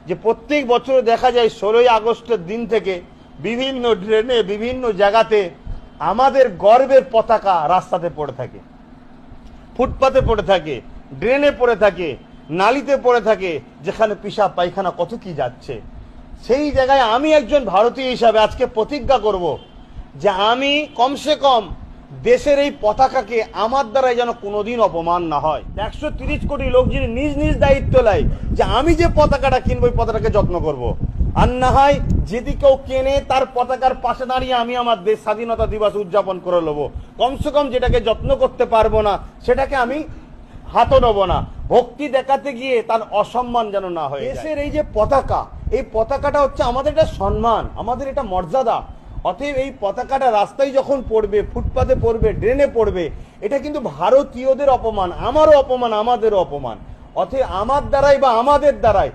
যে প্রত্যেক বছর দেখা যায় 16ই আগস্টের দিন থেকে বিভিন্ন ড্রেনে বিভিন্ন জায়গাতে আমাদের গর্বের পতাকা রাস্তাতে পড়ে থাকে, ফুটপাতে পড়ে থাকে, ড্রেনে পড়ে থাকে, নালিতে পড়ে থাকে, যেখানে পেশাব পায়খানা কত কি যাচ্ছে। সেই জায়গায় আমি একজন ভারতীয় হিসাবে আজকে প্রতিজ্ঞা করব যে আমি কমসে কম দেশের এই পতাকাকে আমার দ্বারা যেন কোনোদিন অপমান না হয়। 130 কোটি লোক যিনি নিজ নিজ দায়িত্ব নেয় যে আমি যে পতাকাটা কিনবো ওই পতাকাকে যত্ন করব। আর না হয় যদি কেউ কেনে তার পতাকার পাশে দাঁড়িয়ে আমি আমার দেশ স্বাধীনতা দিবস উদযাপন করে নেবো। কমসে কম যেটাকে যত্ন করতে পারবো না সেটাকে আমি হাতও নেবো না। ভক্তি দেখাতে গিয়ে তার অসম্মান যেন না হয়। দেশের এই যে পতাকা, এই পতাকাটা হচ্ছে আমাদের এটা সম্মান, আমাদের এটা মর্যাদা। অতএব এই পতাকাটা রাস্তায় যখন পড়বে, ফুটপাতে পড়বে, ড্রেনে পড়বে, এটা কিন্তু ভারতীয়দের অপমান, আমারও অপমান, আমাদেরও অপমান। অতএব আমার দ্বারাই বা আমাদের দ্বারাই